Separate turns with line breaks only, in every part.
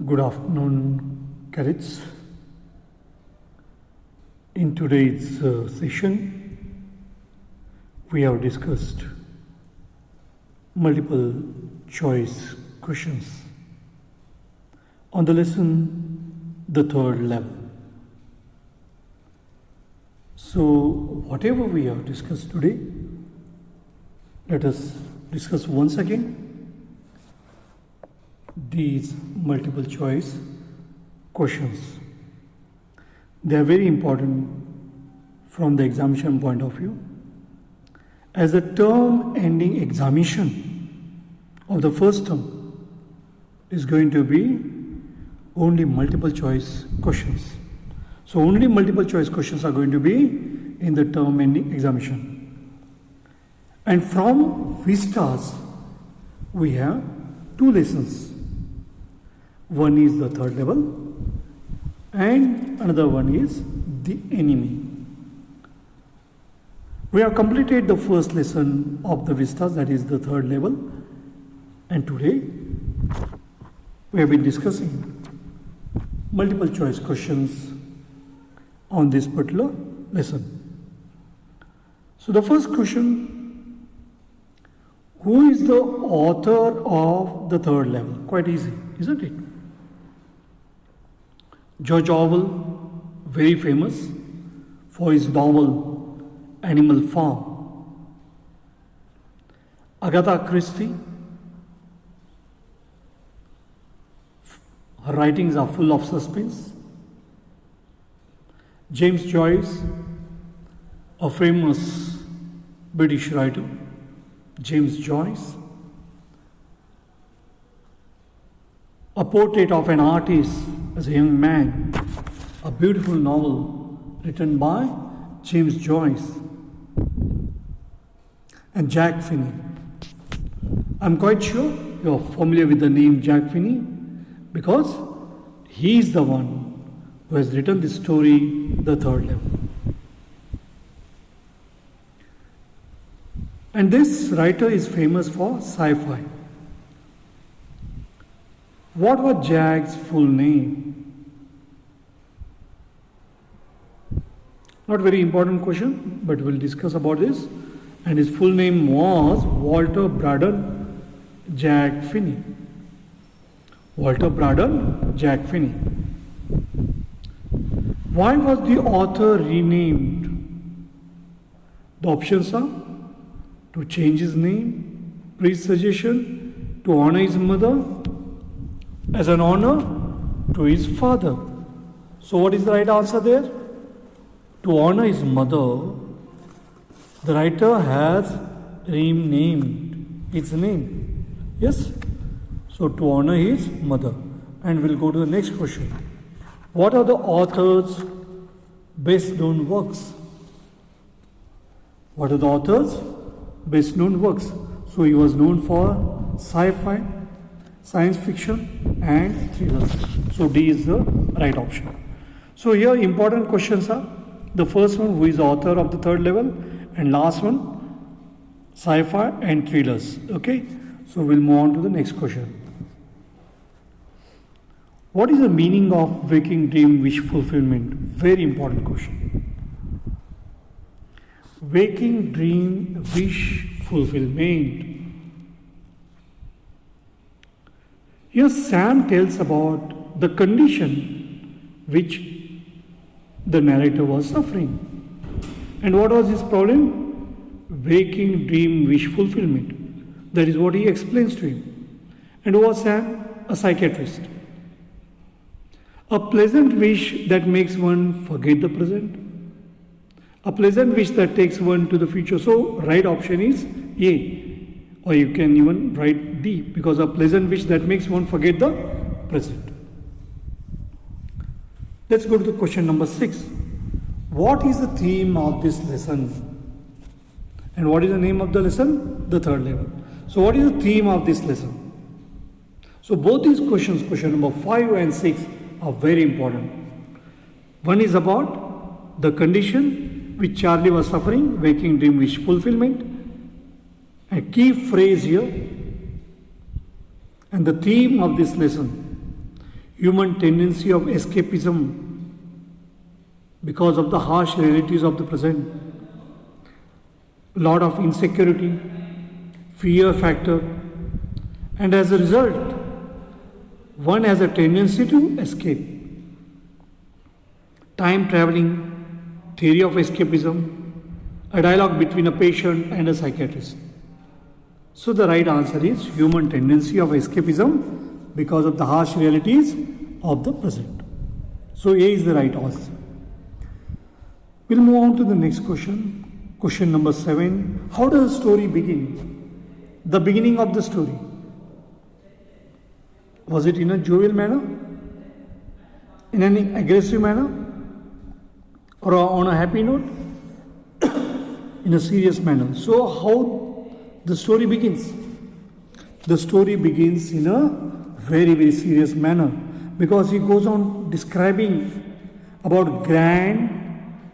Good afternoon, cadets. In today's session, we have discussed multiple choice questions on the lesson, the third level. So, whatever we have discussed today, let us discuss once again these multiple choice questions. They are very important from the examination point of view, as the term ending examination of the first term is going to be only multiple choice questions. So only multiple choice questions are going to be in the term ending examination. And from Vistas, we have two lessons. One is the third level and another one is the enemy. We have completed the first lesson of the Vistas, that is the third level, and today we have been discussing multiple choice questions on this particular lesson. So the first question, who is the author of the third level? Quite easy, isn't it? George Orwell, very famous for his novel Animal Farm. Agatha Christie, her writings are full of suspense. James Joyce, a famous British writer, James Joyce. A Portrait of an Artist as a Young Man, a beautiful novel written by James Joyce. And Jack Finney. I'm quite sure you're familiar with the name Jack Finney because he is the one who has written the story, The Third Level. And this writer is famous for sci-fi. What was Jack's full name? Not very important question, but we'll discuss about this. And his full name was Walter Braden Jack Finney. Walter Braden Jack Finney. Why was the author renamed? The options are to change his name, please suggestion, to honor his mother, as an honor to his father. So what is the right answer there? To honor his mother, the writer has renamed its name. Yes? So to honor his mother. And we'll go to the next question. What are the author's best known works? What are the author's best known works? So he was known for sci-fi, science fiction and thrillers. So D is the right option. So here important questions are, the first one, who is the author of the third level, and last one, sci-fi and thrillers. Okay, so we'll move on to the next question. What is the meaning of waking dream wish fulfillment? Very important question. Waking dream wish fulfillment. Here Sam tells about the condition which the narrator was suffering. And what was his problem? Waking dream wish fulfillment. That is what he explains to him. And who was Sam? A psychiatrist. A pleasant wish that makes one forget the present. A pleasant wish that takes one to the future. So right option is A. Or you can even write D, because a pleasant wish that makes one forget the present. Let's go to the question number 6. What is the theme of this lesson? And what is the name of the lesson? The third level. So what is the theme of this lesson? So both these questions, question number 5 and 6, are very important. One is about the condition which Charlie was suffering, waking dream wish fulfillment. A key phrase here, and the theme of this lesson human tendency of escapism because of the harsh realities of the present, lot of insecurity, fear factor, and as a result, one has a tendency to escape. Time traveling, theory of escapism, a dialogue between a patient and a psychiatrist. So the right answer is human tendency of escapism because of the harsh realities of the present. So A is the right answer. We'll move on to the next question. Question number 7. How does the story begin? The beginning of the story. Was it in a jovial manner? In an aggressive manner? Or on a happy note? In a serious manner. So how the story begins? The story begins in a very, very serious manner because he goes on describing about Grand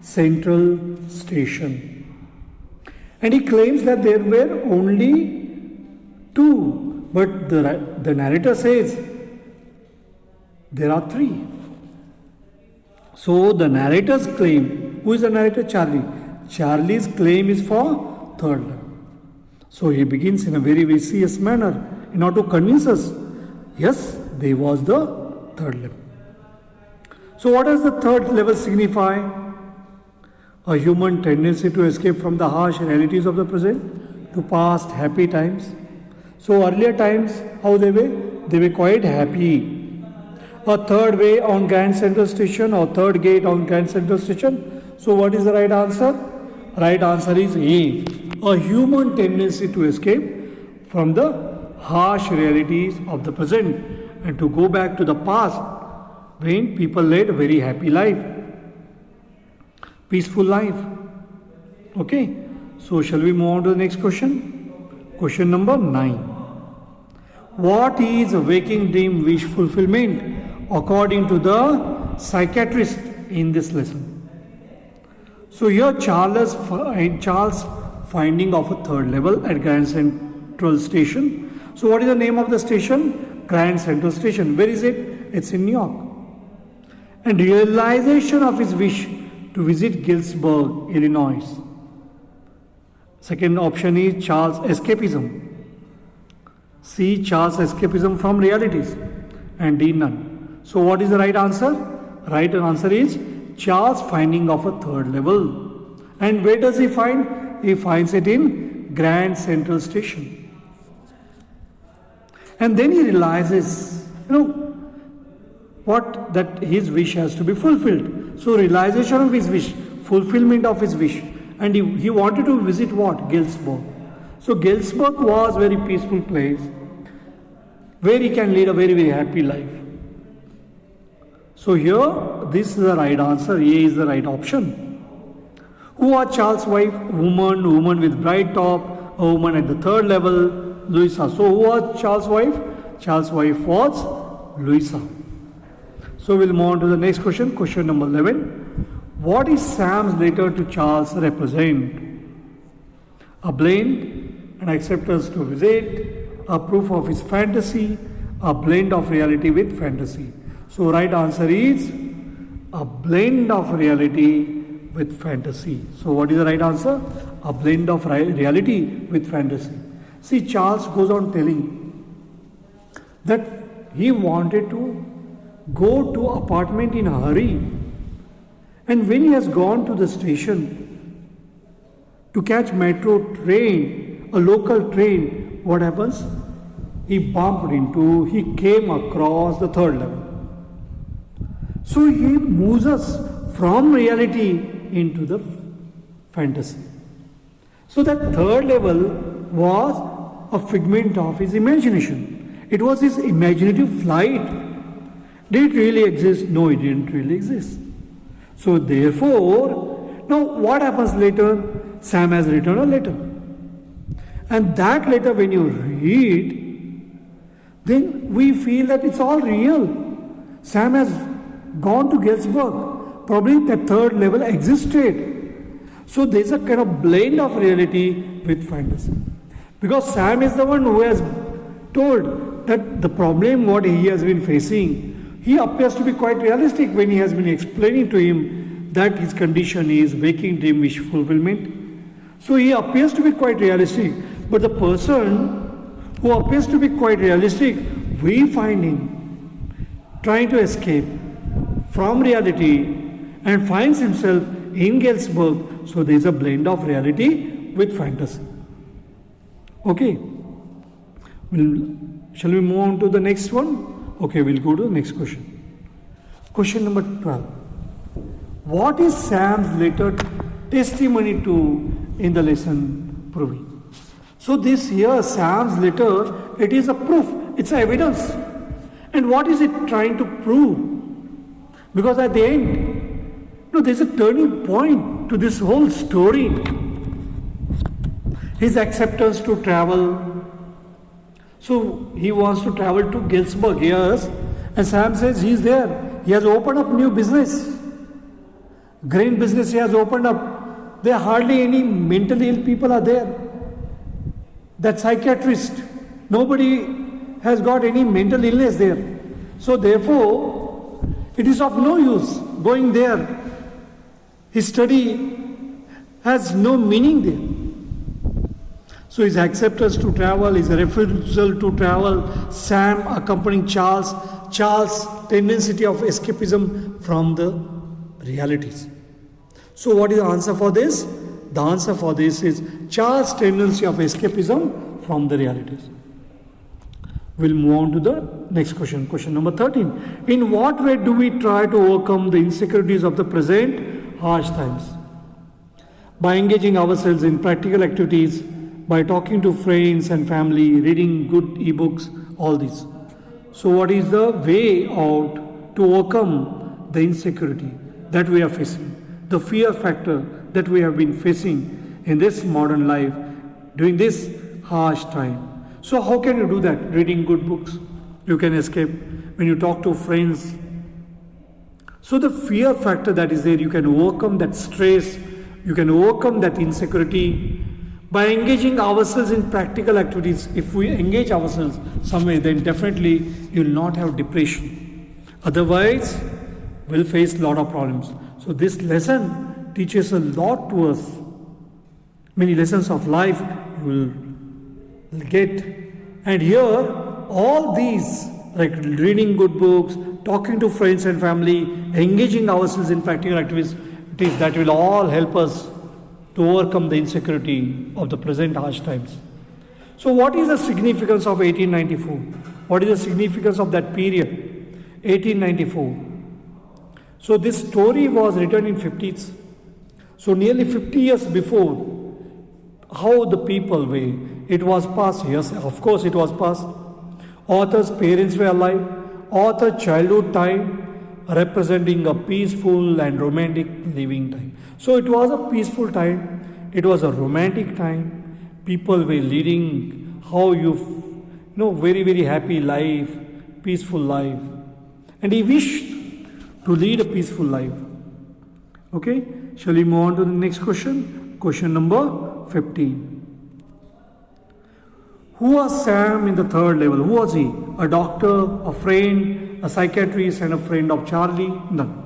Central Station. And he claims that there were only 2, but the narrator says there are 3. So the narrator's claim, who is the narrator? Charlie. Charlie's claim is for 3rd level. So he begins in a very, very serious manner in order to convince us, yes, there was the 3rd level. So what does the 3rd level signify? A human tendency to escape from the harsh realities of the present to past happy times. So earlier times, how they were? They were quite happy. A 3rd way on Grand Central Station or 3rd gate on Grand Central Station. So what is the right answer? Right answer is A. A human tendency to escape from the harsh realities of the present and to go back to the past when people led a very happy life, peaceful life. Okay, so shall we move on to the next question? Question number 9. What is a waking dream wish fulfillment according to the psychiatrist in this lesson? So here Charles finding of a 3rd level at Grand Central Station. So what is the name of the station? Grand Central Station. Where is it? It's in New York. And realization of his wish to visit Galesburg, Illinois. Second option is Charles escapism. C. Charles escapism from realities. And D. None. So what is the right answer? Right answer is Charles finding of a 3rd level. And where does he find? He finds it in Grand Central Station. And then he realizes, what that his wish has to be fulfilled. So realization of his wish, fulfillment of his wish. And he wanted to visit what? Galesburg. So Galesburg was a very peaceful place where he can lead a very, very happy life. So here, this is the right answer. A is the right option. Who was Charles' wife? Woman with bright top, a woman at the 3rd level, Louisa. So who was Charles' wife? Charles' wife was Louisa. So we'll move on to the next question. Question number 11. What is Sam's letter to Charles represent? A blend, an acceptance to visit, a proof of his fantasy, a blend of reality with fantasy. So right answer is a blend of reality with fantasy. So what is the right answer? A blend of reality with fantasy. See, Charles goes on telling that he wanted to go to apartment in a hurry. And when he has gone to the station to catch metro train, a local train, what happens? He came across the 3rd level. So he moves us from reality into the fantasy. So that 3rd level was a figment of his imagination. It was his imaginative flight. Did it really exist? No, it didn't really exist. So therefore, now what happens later? Sam has written a letter. And that letter when you read, then we feel that it's all real. Sam has gone to Galesburg. Probably the 3rd level existed. So there's a kind of blend of reality with fantasy. Because Sam is the one who has told that the problem what he has been facing, he appears to be quite realistic when he has been explaining to him that his condition is waking dream wish fulfillment. So he appears to be quite realistic. But the person who appears to be quite realistic, we find him trying to escape from reality and finds himself in Galesburg. So there is a blend of reality with fantasy. Okay. Shall we move on to the next one? Okay, we'll go to the next question. Question number 12. What is Sam's later testimony to in the lesson proving? So this here, Sam's letter, it is a proof. It's evidence. And what is it trying to prove? Because at the end, there's a turning point to this whole story. His acceptance to travel. So he wants to travel to Galesburg, yes. And Sam says he's there. He has opened up new business. Grain business he has opened up. There are hardly any mentally ill people are there. That psychiatrist, nobody has got any mental illness there. So therefore, it is of no use going there. His study has no meaning there. So his acceptance to travel, his refusal to travel, Sam accompanying Charles, Charles' tendency of escapism from the realities. So what is the answer for this? The answer for this is Charles' tendency of escapism from the realities. We'll move on to the next question. Question number 13. In what way do we try to overcome the insecurities of the present harsh times? By engaging ourselves in practical activities, by talking to friends and family, reading good e-books, all these. So what is the way out to overcome the insecurity that we are facing? The fear factor that we have been facing in this modern life during this harsh time. So how can you do that? Reading good books. You can escape. When you talk to friends. So the fear factor that is there, you can overcome that stress. You can overcome that insecurity by engaging ourselves in practical activities. If we engage ourselves somewhere, then definitely you will not have depression. Otherwise, we'll face a lot of problems. So this lesson teaches a lot to us. Many lessons of life you will get. And here, all these, like reading good books, talking to friends and family, engaging ourselves in practical activities, that will all help us to overcome the insecurity of the present harsh times. So what is the significance of 1894? What is the significance of that period? 1894. So this story was written in 50s. So nearly 50 years before, how the people were. It was past. Yes, of course it was past. Author's parents were alive. Author childhood time representing a peaceful and romantic living time. So it was a peaceful time. It was a romantic time. People were leading very, very happy life, peaceful life. And he wished to lead a peaceful life. Okay, shall we move on to the next question? Question number 15. Who was Sam in the third level? Who was he? A doctor, a friend, a psychiatrist, and a friend of Charlie? None.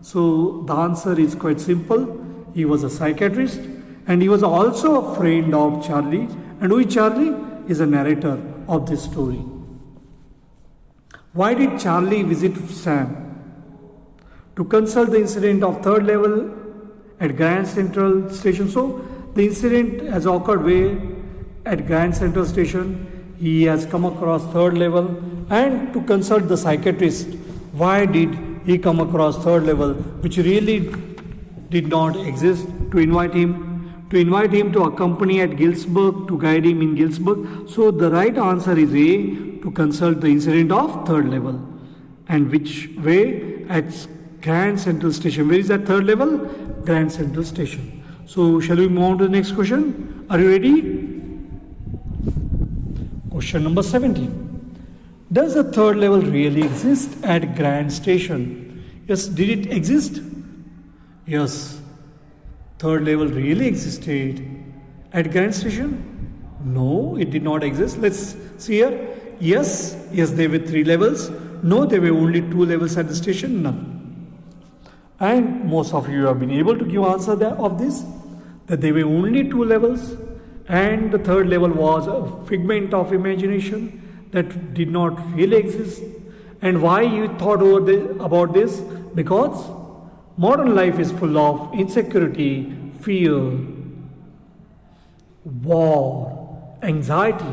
So the answer is quite simple. He was a psychiatrist and he was also a friend of Charlie. And who is Charlie? Is a narrator of this story. Why did Charlie visit Sam? To consult the incident of third level at Grand Central Station. So the incident has occurred where? At Grand Central Station. He has come across third level and to consult the psychiatrist. Why did he come across third level, which really did not exist, to invite him to accompany at Galesburg, to guide him in Galesburg. So the right answer is A, to consult the incident of third level. And which way? At Grand Central Station. Where is that third level? Grand Central Station. So shall we move on to the next question? Are you ready? Question number 17. Does the third level really exist at Grand Station? Yes, did it exist? Yes. Third level really existed at Grand Station? No, it did not exist. Let's see here. yes, there were 3 levels. No, there were only 2 levels at the station. None. And most of you have been able to give answer of this, that there were only 2 levels, and the third level was a figment of imagination that did not really exist. And why you thought about this? Because modern life is full of insecurity, fear, war, anxiety.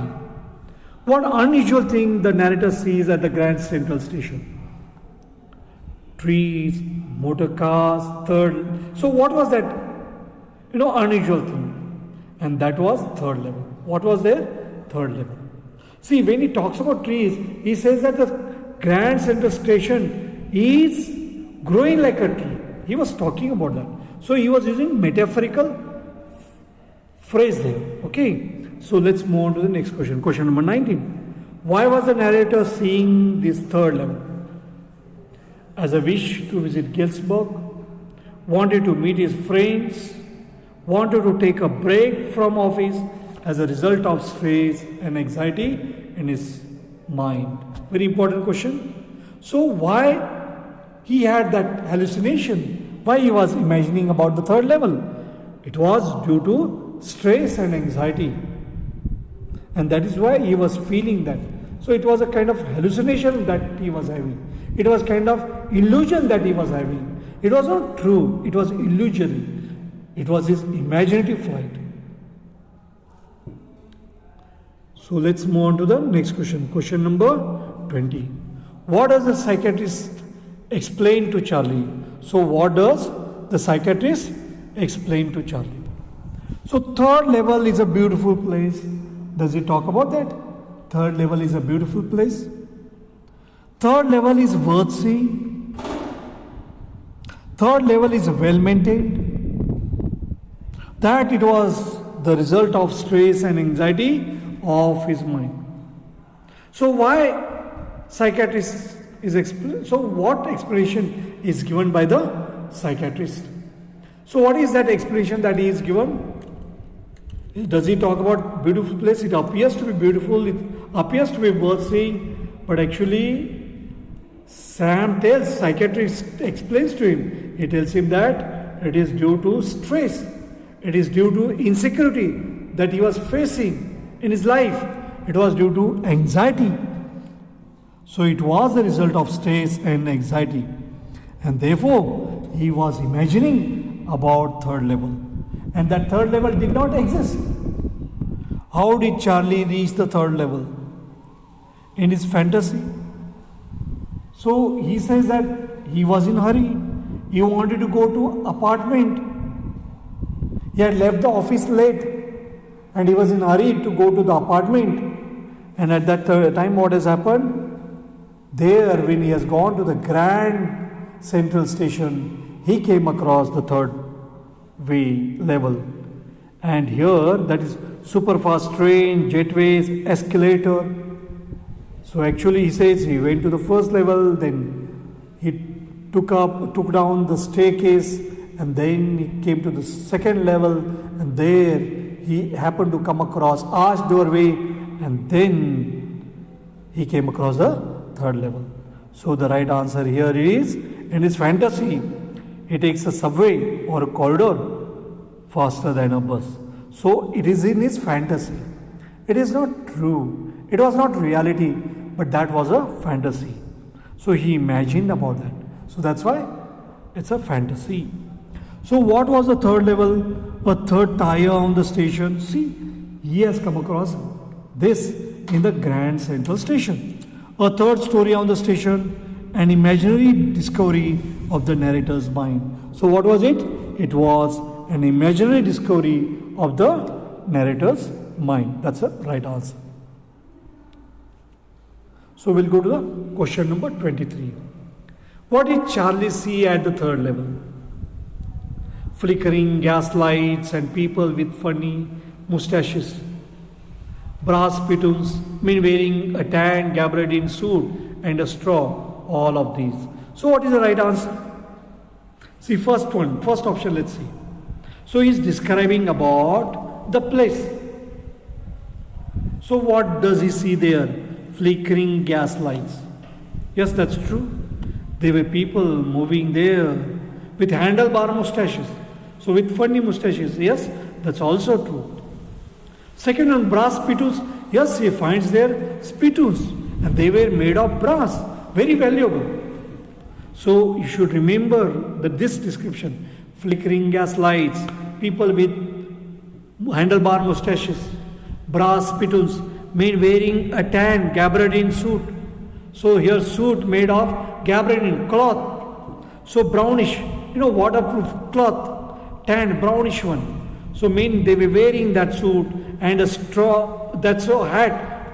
What unusual thing the narrator sees at the Grand Central Station? Trees, motor cars, third. So what was that? Unusual thing. And that was third level. What was there? Third level. See, when he talks about trees, he says that the Grand Central Station is growing like a tree. He was talking about that. So he was using metaphorical phrase there. Okay. So let's move on to the next question. Question number 19. Why was the narrator seeing this third level? As a wish to visit Galesburg, wanted to meet his friends, wanted to take a break from office as a result of stress and anxiety in his mind. Very important question. So why he had that hallucination? Why he was imagining about the third level? It was due to stress and anxiety. And that is why he was feeling that. So it was a kind of hallucination that he was having. It was kind of illusion that he was having. It was not true. It was illusory. It was his imaginative flight. So let's move on to the next question. Question number 20. What does the psychiatrist explain to Charlie? So what does the psychiatrist explain to Charlie? So third level is a beautiful place. Does he talk about that? Third level is a beautiful place. Third level is worth seeing. Third level is well maintained. That it was the result of stress and anxiety of his mind. So why psychiatrist is so what explanation is given by the psychiatrist? So what is that explanation that he is given? Does he talk about beautiful place? It appears to be beautiful, it appears to be worth seeing, but actually psychiatrist explains to him, he tells him that it is due to stress, it is due to insecurity that he was facing in his life, it was due to anxiety. So it was the result of stress and anxiety, and therefore he was imagining about third level, and that third level did not exist. How did Charlie reach the third level? In his fantasy. So he says that he was in a hurry. He wanted to go to apartment. He had left the office late and he was in a hurry to go to the apartment. And at that time what has happened? There, when he has gone to the Grand Central Station, he came across the third way level. And here, that is super fast train, jetways, escalator. So actually he says he went to the first level, then he took down the staircase, and then he came to the second level, and there he happened to come across arched doorway, and then he came across the third level. So the right answer here is, in his fantasy, he takes a subway or a corridor faster than a bus. So it is in his fantasy. It is not true. It was not reality, but that was a fantasy. So he imagined about that. So that's why it's a fantasy. So what was the third level? A third tire on the station. See, he has come across this in the Grand Central Station. A third story on the station, an imaginary discovery of the narrator's mind. So what was it? It was an imaginary discovery of the narrator's mind. That's the right answer. So we'll go to the question number 23. What did Charlie see at the third level? Flickering gas lights and people with funny mustaches. Brass spittoons, men wearing a tan gabardine suit and a straw, all of these. So what is the right answer? See, first option, let's see. So he's describing about the place. So what does he see there? flickering gas lights. Yes, that's true. There were people moving there with handlebar mustaches. So with funny mustaches, yes, that's also true. Second, on brass spittoons, yes, he finds there spittoons and they were made of brass, very valuable. So you should remember that this description, flickering gas lights, people with handlebar mustaches, brass spittoons, men wearing a tan gabardine suit. So here suit made of gabardine cloth. So brownish, waterproof cloth, tan brownish one. So men they were wearing that suit and a straw, that's a hat,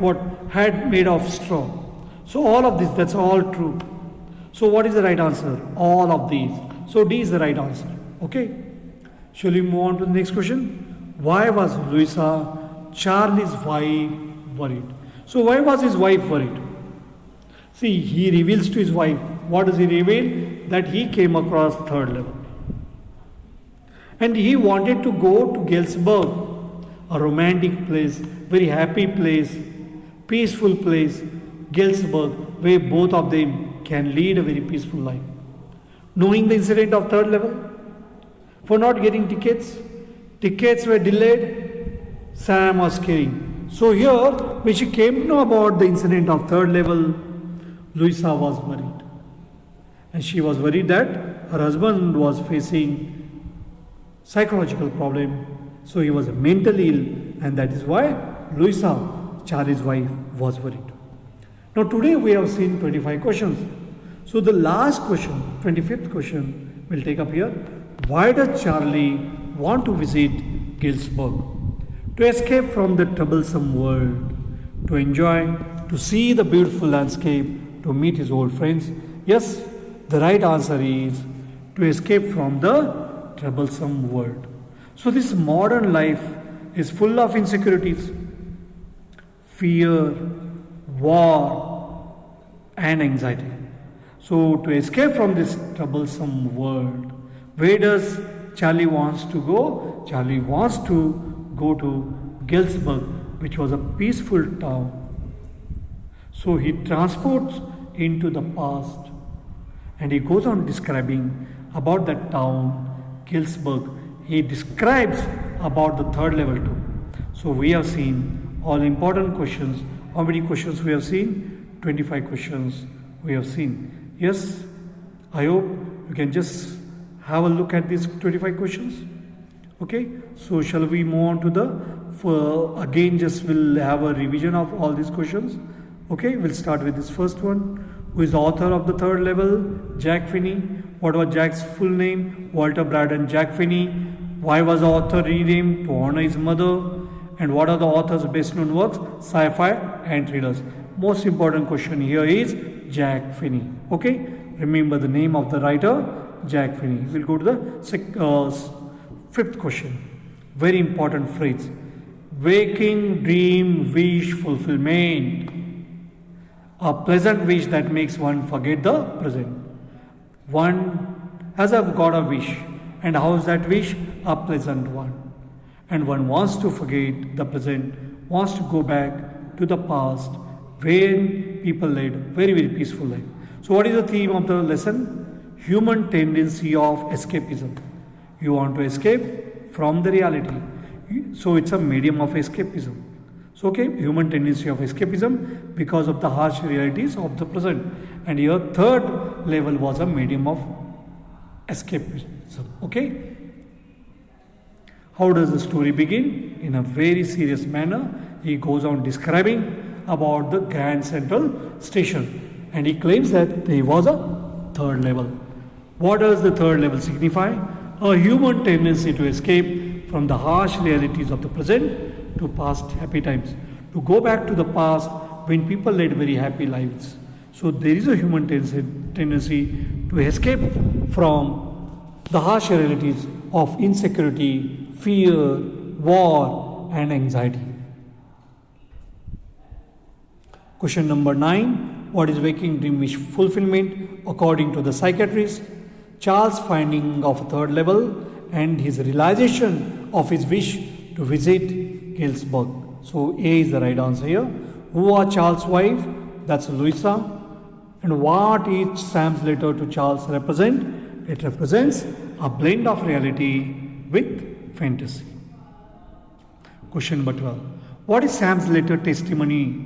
hat made of straw. So all of this, that's all true. So what is the right answer? All of these. So D is the right answer. Okay. Shall we move on to the next question? Why was Louisa, Charlie's wife, worried? So why was his wife worried? See, he reveals to his wife. What does he reveal? That he came across third level. And he wanted to go to Galesburg, a romantic place, very happy place, peaceful place, Galesburg, where both of them can lead a very peaceful life. Knowing the incident of third level, for not getting tickets were delayed, Sam was caring. So here, when she came to know about the incident of third level, Louisa was worried. And she was worried that her husband was facing psychological problem. So he was mentally ill, and that is why Louisa, Charlie's wife, was worried. Now today we have seen 25 questions. So the last question, 25th question, we'll take up here. Why does Charlie want to visit Galesburg? To escape from the troublesome world, to enjoy, to see the beautiful landscape, to meet his old friends. Yes, the right answer is to escape from the troublesome world. So this modern life is full of insecurities, fear, war, and anxiety. So to escape from this troublesome world, where does Charlie wants to go? Charlie wants to go to Galesburg, which was a peaceful town. So he transports into the past and he goes on describing about that town, Galesburg. He describes about the third level too. So we have seen all important questions. How many questions we have seen? 25 questions we have seen. Yes, I hope you can just have a look at these 25 questions. Okay, so shall we move on to again just we'll have a revision of all these questions. Okay, we'll start with this first one. Who is the author of the third level? Jack Finney. What was Jack's full name? Walter Braden Jack Finney. Why was the author renamed? To honor his mother. And what are the author's best known works? Sci-fi and thrillers. Most important question here is Jack Finney. Okay, remember the name of the writer, Jack Finney. We'll go to the fifth question. Very important phrase. Waking dream wish fulfillment. A pleasant wish that makes one forget the present. One has got a wish, and how is that wish? A pleasant one. And one wants to forget the present, wants to go back to the past when people led very, very peaceful life. So what is the theme of the lesson? Human tendency of escapism. You want to escape from the reality. So it's a medium of escapism. So okay, human tendency of escapism because of the harsh realities of the present. And your third level was a medium of escapism. Okay. How does the story begin? In a very serious manner, he goes on describing about the Grand Central Station. And he claims that there was a third level. What does the third level signify? A human tendency to escape from the harsh realities of the present to past happy times. To go back to the past when people led very happy lives. So there is a human tendency to escape from the harsh realities of insecurity, fear, war, and anxiety. Question number 9. What is waking dream wish fulfillment according to the psychiatrist? Charles' finding of a third level and his realization of his wish to visit Galesburg. So A is the right answer here. Who was Charles' wife? That's Louisa. And what each Sam's letter to Charles represent? It represents a blend of reality with fantasy. Question number 12. What is Sam's letter testimony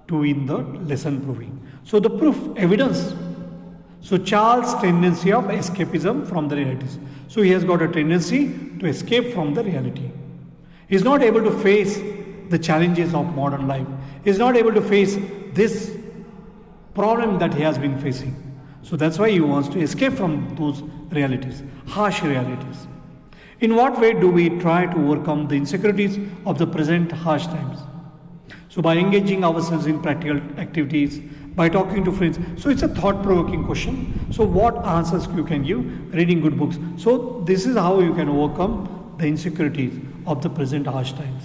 to in the lesson proving? So the proof, evidence. So Charles' tendency of escapism from the realities. So he has got a tendency to escape from the reality. He is not able to face the challenges of modern life. He is not able to face this problem that he has been facing. So that's why he wants to escape from those realities, harsh realities. In what way do we try to overcome the insecurities of the present harsh times? So by engaging ourselves in practical activities, by talking to friends. So it's a thought-provoking question. So what answers you can give? Reading good books. So this is how you can overcome the insecurities of the present harsh times.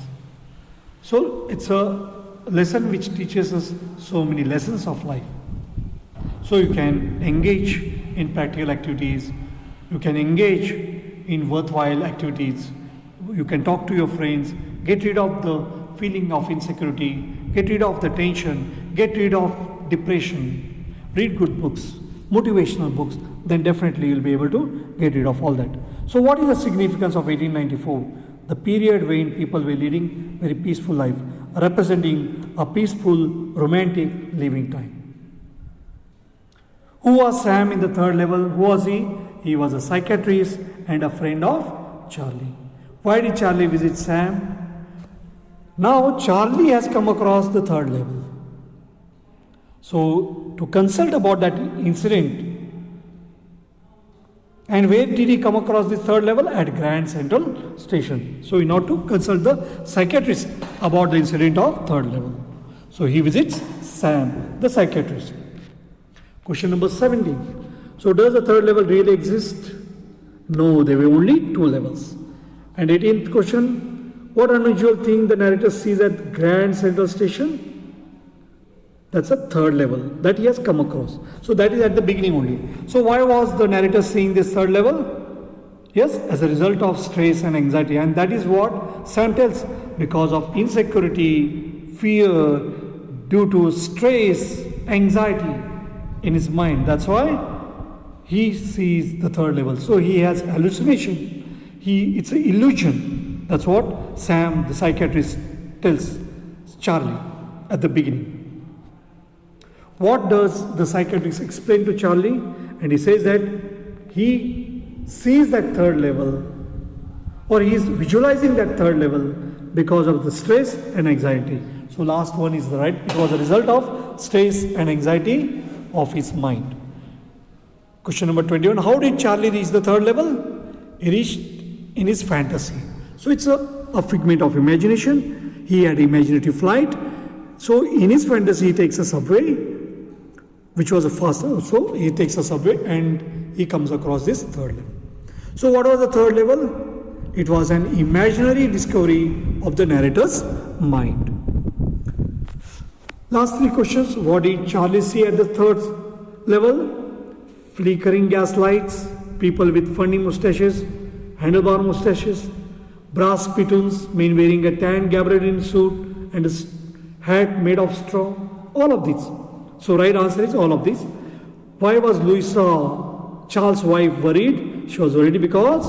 So it's a lesson which teaches us so many lessons of life. So you can engage in practical activities. You can engage in worthwhile activities. You can talk to your friends. Get rid of the feeling of insecurity. Get rid of the tension. Get rid of depression. Read good books, motivational books. Then definitely you'll be able to get rid of all that. So what is the significance of 1894? The period when people were leading very peaceful life, representing a peaceful, romantic living time. Who was Sam in the third level? Who was he? He was a psychiatrist and a friend of Charlie. Why did Charlie visit Sam? Now Charlie has come across the third level. So to consult about that incident, and where did he come across the third level? At Grand Central Station. So in order to consult the psychiatrist about the incident of third level. So he visits Sam, the psychiatrist. Question number 17. So does the third level really exist? No, there were only two levels. And 18th question. What unusual thing the narrator sees at Grand Central Station? That's a third level that he has come across. So that is at the beginning only. So why was the narrator seeing this third level? Yes, as a result of stress and anxiety. And that is what Sam tells. Because of insecurity, fear, due to stress, anxiety in his mind. That's why he sees the third level. So he has hallucination. It's an illusion. That's what Sam, the psychiatrist, tells Charlie at the beginning. What does the psychiatrist explain to Charlie? And he says that he sees that third level, or he is visualizing that third level because of the stress and anxiety. So last one is the right. It was a result of stress and anxiety of his mind. Question number 21. How did Charlie reach the third level? He reached in his fantasy. So it's a figment of imagination. He had imaginative flight. So in his fantasy he takes a subway, which was a faster. So he takes a subway and he comes across this third level. So what was the third level? It was an imaginary discovery of the narrator's mind. Last three questions. What did Charlie see at the third level? Flickering gas lights, people with funny mustaches, handlebar mustaches, brass spittoons, men wearing a tan gabardine suit and a hat made of straw. All of these. So right answer is all of these. Why was Louisa, Charles' wife, worried? She was worried because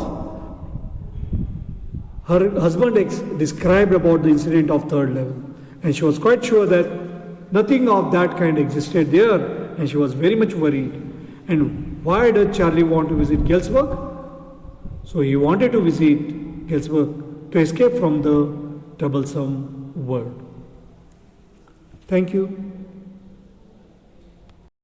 her husband described about the incident of third level. And she was quite sure that nothing of that kind existed there. And she was very much worried. And why did Charlie want to visit Galesburg? So he wanted to visit Galesburg to escape from the troublesome world. Thank you.